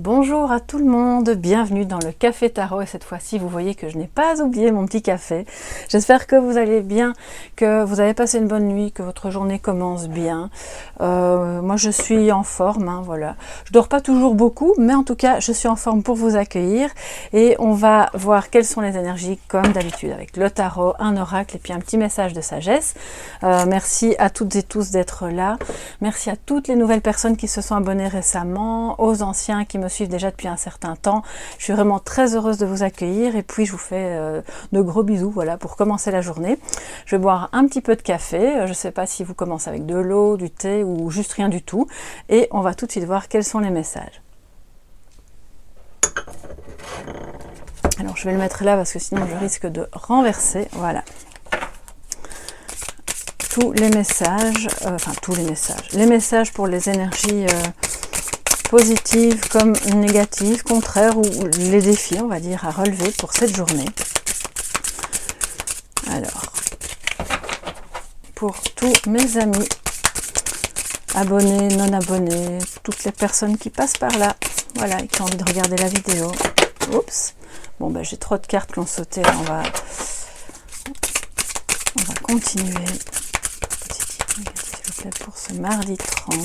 Bonjour à tout le monde, bienvenue dans le Café Tarot et cette fois-ci vous voyez que je n'ai pas oublié mon petit café. J'espère que vous allez bien, que vous avez passé une bonne nuit, que votre journée commence bien. Moi je suis en forme, voilà. Je dors pas toujours beaucoup, mais en tout cas je suis en forme pour vous accueillir et on va voir quelles sont les énergies comme d'habitude avec le tarot, un oracle et puis un petit message de sagesse. Merci à toutes et tous d'être là. Merci à toutes les nouvelles personnes qui se sont abonnées récemment, aux anciens qui me suivent déjà depuis un certain temps. Je suis vraiment très heureuse de vous accueillir et puis je vous fais de gros bisous voilà, pour commencer la journée. Je vais boire un petit peu de café. Je ne sais pas si vous commencez avec de l'eau, du thé ou juste rien du tout. Et on va tout de suite voir quels sont les messages. Alors je vais le mettre là parce que sinon je risque de renverser. Voilà. Tous les messages, les messages pour les énergies positives comme négatives, contraires ou les défis, on va dire, à relever pour cette journée. Alors, pour tous mes amis, abonnés, non abonnés, toutes les personnes qui passent par là, voilà, et qui ont envie de regarder la vidéo. Oups, bon ben j'ai trop de cartes qui ont sauté, on va continuer. Pour ce mardi 30.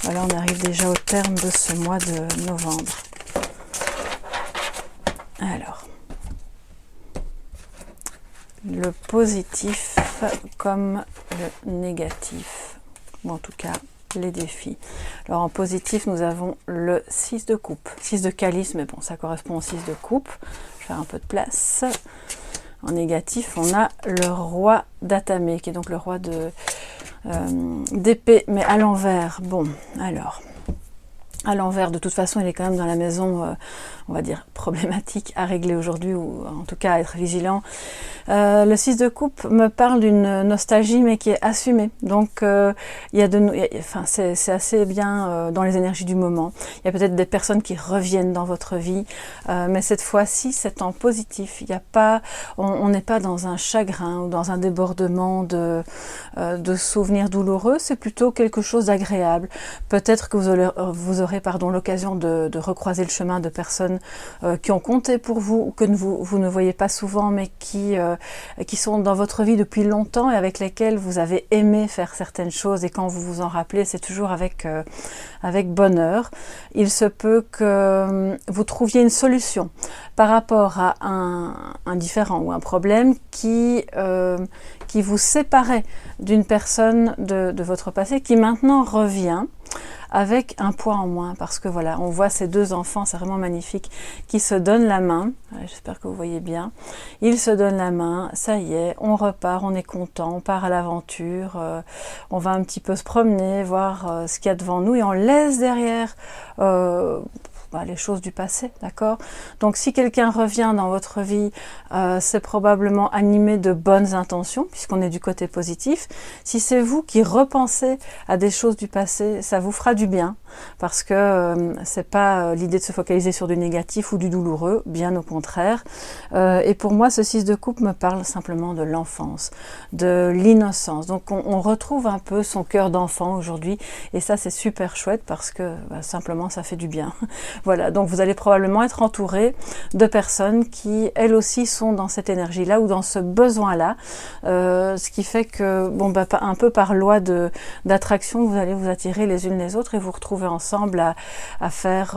Voilà, on arrive déjà au terme de ce mois de novembre. Alors, le positif comme le négatif, ou en tout cas les défis. Alors en positif, nous avons le 6 de coupe, 6 de calice, mais bon, ça correspond au 6 de coupe. Je vais faire un peu de place. En négatif, on a le roi d'Atamé, qui est donc le roi d'épée, mais à l'envers. Bon, alors, à l'envers, de toute façon, il est quand même dans la maison, on va dire, problématique à régler aujourd'hui, ou en tout cas à être vigilant. Le 6 de coupe me parle d'une nostalgie, mais qui est assumée. Donc, c'est assez bien dans les énergies du moment. Il y a peut-être des personnes qui reviennent dans votre vie, mais cette fois-ci, c'est en positif. Il y a pas, on n'est pas dans un chagrin ou dans un débordement de souvenirs douloureux. C'est plutôt quelque chose d'agréable. Peut-être que vous aurez l'occasion de recroiser le chemin de personnes qui ont compté pour vous, ou que vous ne voyez pas souvent, mais qui sont dans votre vie depuis longtemps et avec lesquelles vous avez aimé faire certaines choses, et quand vous vous en rappelez, c'est toujours avec bonheur. Il se peut que vous trouviez une solution par rapport à un différend ou un problème qui vous séparait d'une personne de votre passé, qui maintenant revient avec un poids en moins, parce que voilà, on voit ces deux enfants, c'est vraiment magnifique, qui se donnent la main. J'espère que vous voyez bien. Ils se donnent la main, ça y est, on repart, on est content, on part à l'aventure, on va un petit peu se promener, voir ce qu'il y a devant nous, et on laisse derrière les choses du passé, d'accord? Donc si quelqu'un revient dans votre vie, c'est probablement animé de bonnes intentions, puisqu'on est du côté positif. Si c'est vous qui repensez à des choses du passé, ça vous fera du bien, parce que c'est pas l'idée de se focaliser sur du négatif ou du douloureux, bien au contraire. Et pour moi, ce 6 de coupe me parle simplement de l'enfance, de l'innocence. Donc on retrouve un peu son cœur d'enfant aujourd'hui, et ça c'est super chouette, parce que simplement ça fait du bien. Voilà, donc vous allez probablement être entouré de personnes qui, elles aussi, sont dans cette énergie-là ou dans ce besoin-là, ce qui fait que, un peu par loi d'attraction, vous allez vous attirer les unes les autres et vous retrouver ensemble à faire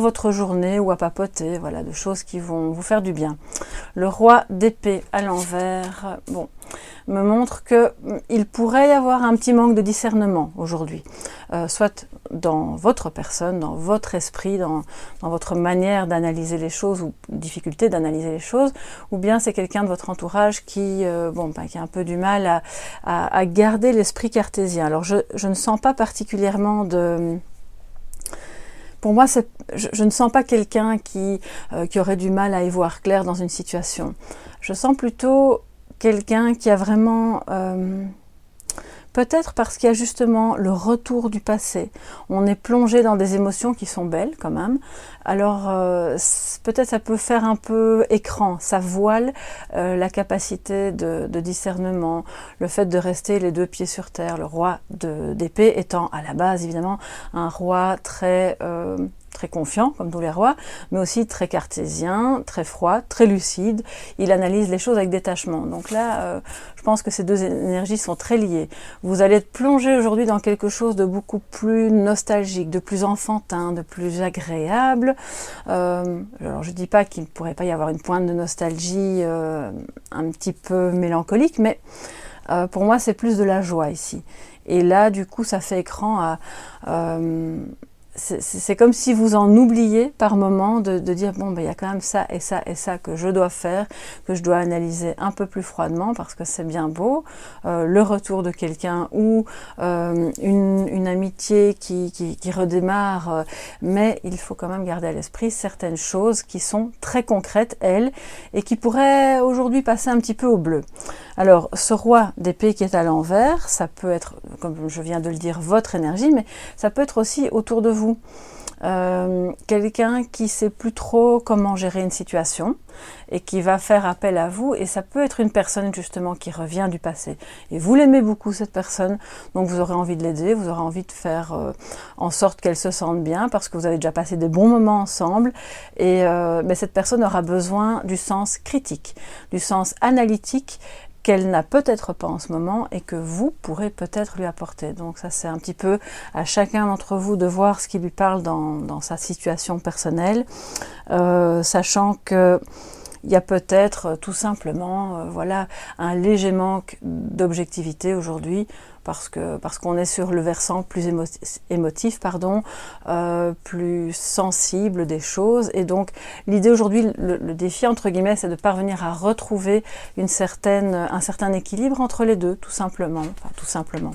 votre journée ou à papoter, voilà, de choses qui vont vous faire du bien. Le roi d'épée à l'envers, me montre qu'il pourrait y avoir un petit manque de discernement aujourd'hui, soit dans votre personne, dans votre esprit, dans votre manière d'analyser les choses ou difficulté d'analyser les choses, ou bien c'est quelqu'un de votre entourage qui a un peu du mal à garder l'esprit cartésien. Alors je ne sens pas particulièrement de... Pour moi, je ne sens pas quelqu'un qui aurait du mal à y voir clair dans une situation. Je sens plutôt quelqu'un qui a vraiment... peut-être parce qu'il y a justement le retour du passé. On est plongé dans des émotions qui sont belles quand même. Alors peut-être ça peut faire un peu écran, ça voile la capacité de discernement, le fait de rester les deux pieds sur terre. Le roi d'épée étant à la base évidemment un roi très très confiant, comme tous les rois, mais aussi très cartésien, très froid, très lucide. Il analyse les choses avec détachement. Donc là, je pense que ces deux énergies sont très liées. Vous allez être plongé aujourd'hui dans quelque chose de beaucoup plus nostalgique, de plus enfantin, de plus agréable. Alors je dis pas qu'il ne pourrait pas y avoir une pointe de nostalgie un petit peu mélancolique, mais pour moi c'est plus de la joie ici. Et là, du coup, ça fait écran à... c'est comme si vous en oubliez par moment de dire bon, ben, y a quand même ça et ça et ça que je dois faire, que je dois analyser un peu plus froidement parce que c'est bien beau, le retour de quelqu'un ou une amitié qui redémarre, mais il faut quand même garder à l'esprit certaines choses qui sont très concrètes, elles, et qui pourraient aujourd'hui passer un petit peu au bleu. Alors, ce roi d'épée qui est à l'envers, ça peut être, comme je viens de le dire, votre énergie, mais ça peut être aussi autour de vous. Quelqu'un qui sait plus trop comment gérer une situation et qui va faire appel à vous, et ça peut être une personne justement qui revient du passé et vous l'aimez beaucoup cette personne, donc vous aurez envie de l'aider, vous aurez envie de faire en sorte qu'elle se sente bien parce que vous avez déjà passé des bons moments ensemble, et mais cette personne aura besoin du sens critique, du sens analytique qu'elle n'a peut-être pas en ce moment et que vous pourrez peut-être lui apporter. Donc ça, c'est un petit peu à chacun d'entre vous de voir ce qui lui parle dans sa situation personnelle, sachant que il y a peut-être tout simplement voilà, un léger manque d'objectivité aujourd'hui parce qu'on est sur le versant plus émotif, plus sensible des choses. Et donc l'idée aujourd'hui, le défi entre guillemets, c'est de parvenir à retrouver un certain équilibre entre les deux, tout simplement. Enfin, tout simplement.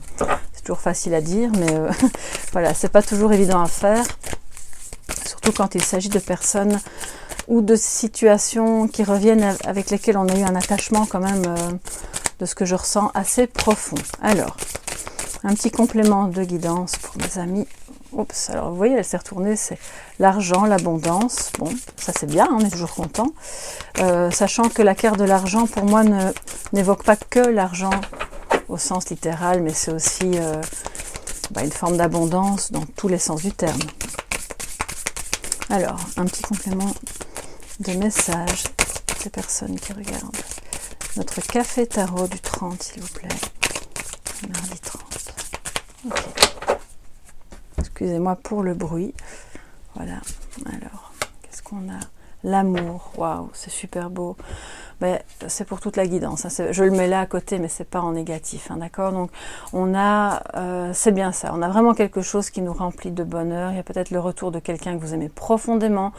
C'est toujours facile à dire, mais voilà, c'est pas toujours évident à faire, surtout quand il s'agit de personnes ou de situations qui reviennent avec lesquelles on a eu un attachement quand même, de ce que je ressens, assez profond. Alors, un petit complément de guidance pour mes amis. Oups, alors vous voyez, elle s'est retournée, c'est l'argent, l'abondance. Bon, ça c'est bien, on est toujours content. Sachant que la carte de l'argent, pour moi, n'évoque pas que l'argent au sens littéral, mais c'est aussi une forme d'abondance dans tous les sens du terme. Alors, un petit complément de messages des personnes qui regardent notre café tarot du 30, s'il vous plaît. Mardi 30. Ok. Excusez-moi pour le bruit. Voilà. Alors, qu'est-ce qu'on a? L'amour. Waouh, c'est super beau. Ben, c'est pour toute la guidance. Hein. Je le mets là à côté, mais c'est pas en négatif. Hein, d'accord? Donc, on a, c'est bien ça. On a vraiment quelque chose qui nous remplit de bonheur. Il y a peut-être le retour de quelqu'un que vous aimez profondément,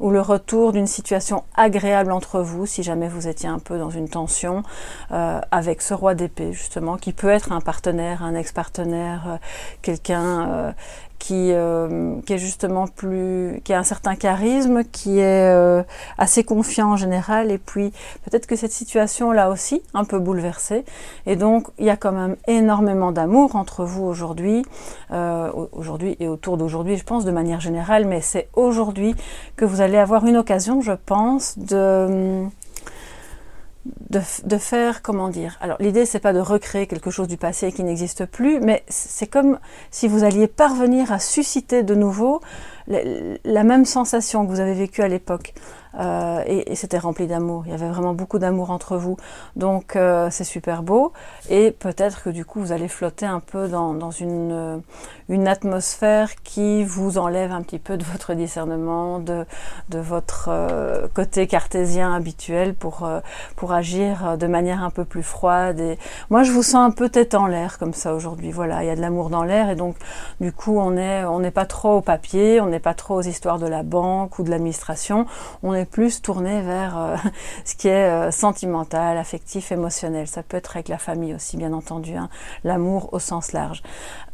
ou le retour d'une situation agréable entre vous, si jamais vous étiez un peu dans une tension, avec ce roi d'épée, justement, qui peut être un partenaire, un ex-partenaire, quelqu'un qui est justement qui a un certain charisme, qui est assez confiant en général, et puis peut-être que cette situation l'a aussi un peu bouleversé, et donc il y a quand même énormément d'amour entre vous aujourd'hui, et autour d'aujourd'hui, je pense, de manière générale, mais c'est aujourd'hui que vous allez avoir une occasion, je pense, de faire, comment dire, alors l'idée c'est pas de recréer quelque chose du passé qui n'existe plus, mais c'est comme si vous alliez parvenir à susciter de nouveau la même sensation que vous avez vécue à l'époque, et c'était rempli d'amour, il y avait vraiment beaucoup d'amour entre vous, donc c'est super beau, et peut-être que du coup vous allez flotter un peu dans une atmosphère qui vous enlève un petit peu de votre discernement, de votre côté cartésien habituel pour agir de manière un peu plus froide. Et moi je vous sens un peu tête en l'air comme ça aujourd'hui, voilà, il y a de l'amour dans l'air, et donc du coup on n'est pas trop au papier, on n'est pas trop aux histoires de la banque ou de l'administration, on est plus tourné vers ce qui est sentimental, affectif, émotionnel. Ça peut être avec la famille aussi, bien entendu, hein, l'amour au sens large.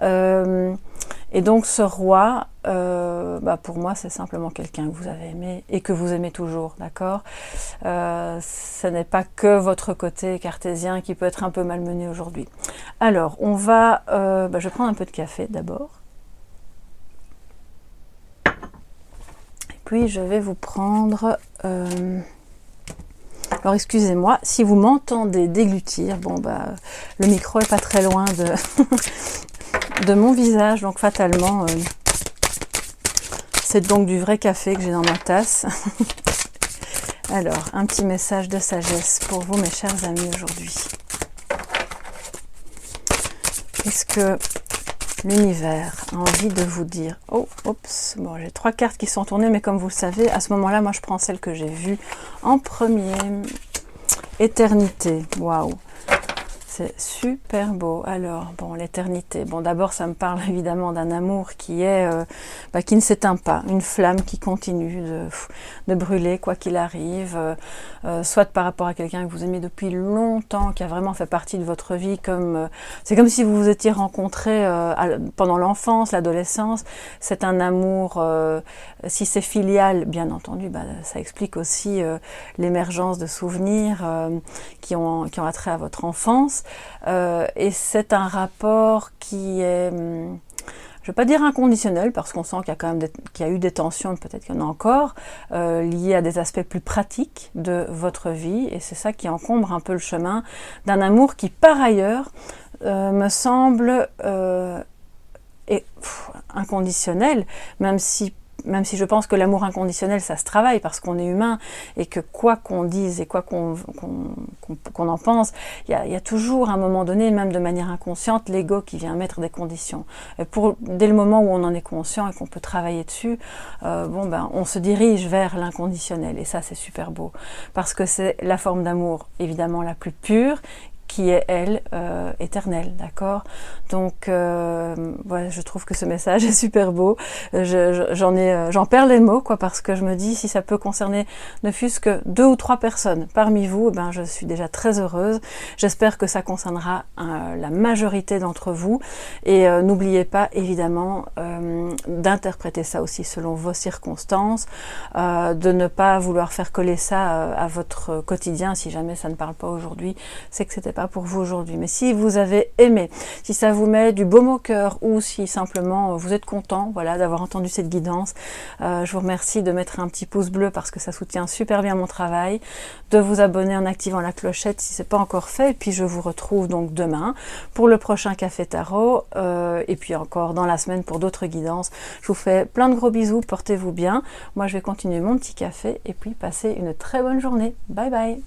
Et donc ce roi, pour moi c'est simplement quelqu'un que vous avez aimé et que vous aimez toujours, d'accord? Ce n'est pas que votre côté cartésien qui peut être un peu malmené aujourd'hui. Alors on va, je vais prendre un peu de café d'abord. Puis je vais vous prendre... Alors excusez-moi, si vous m'entendez déglutir, le micro est pas très loin de mon visage, donc fatalement, C'est donc du vrai café que j'ai dans ma tasse. Alors, un petit message de sagesse pour vous, mes chers amis, aujourd'hui. Qu'est-ce que l'univers a envie de vous dire? Oh, oups, bon, j'ai 3 cartes qui sont tournées, mais comme vous le savez, à ce moment-là, moi, je prends celle que j'ai vue en premier. Éternité, waouh! C'est super beau. Alors, bon, l'éternité. Bon, d'abord, ça me parle évidemment d'un amour qui est, qui ne s'éteint pas. Une flamme qui continue de brûler, quoi qu'il arrive. Soit par rapport à quelqu'un que vous aimez depuis longtemps, qui a vraiment fait partie de votre vie, comme c'est comme si vous vous étiez rencontrés pendant l'enfance, l'adolescence. C'est un amour, si c'est filial, bien entendu, ça explique aussi l'émergence de souvenirs qui ont attrait à votre enfance. Et c'est un rapport qui est, je ne vais pas dire inconditionnel, parce qu'on sent qu'il y a quand même qu'il y a eu des tensions, peut-être qu'il y en a encore, liées à des aspects plus pratiques de votre vie, et c'est ça qui encombre un peu le chemin d'un amour qui, par ailleurs, me semble inconditionnel, même si je pense que l'amour inconditionnel, ça se travaille parce qu'on est humain et que quoi qu'on dise et quoi qu'on en pense, il y a toujours à un moment donné, même de manière inconsciente, l'ego qui vient mettre des conditions. Et dès le moment où on en est conscient et qu'on peut travailler dessus, on se dirige vers l'inconditionnel et ça c'est super beau parce que c'est la forme d'amour évidemment la plus pure, qui est, elle, éternelle, d'accord? Donc, voilà, je trouve que ce message est super beau. J'en perds les mots, quoi, parce que je me dis, si ça peut concerner ne fût-ce que 2 ou 3 personnes parmi vous, je suis déjà très heureuse. J'espère que ça concernera la majorité d'entre vous. Et n'oubliez pas, évidemment, d'interpréter ça aussi selon vos circonstances, de ne pas vouloir faire coller ça à votre quotidien, si jamais ça ne parle pas aujourd'hui, c'est que c'était pas pour vous aujourd'hui. Mais si vous avez aimé, si ça vous met du baume au cœur ou si simplement vous êtes content, voilà, d'avoir entendu cette guidance, je vous remercie de mettre un petit pouce bleu parce que ça soutient super bien mon travail, de vous abonner en activant la clochette si c'est pas encore fait, et puis je vous retrouve donc demain pour le prochain Café Tarot, et puis encore dans la semaine pour d'autres guidances. Je vous fais plein de gros bisous, portez-vous bien. Moi je vais continuer mon petit café et puis passer une très bonne journée. Bye bye.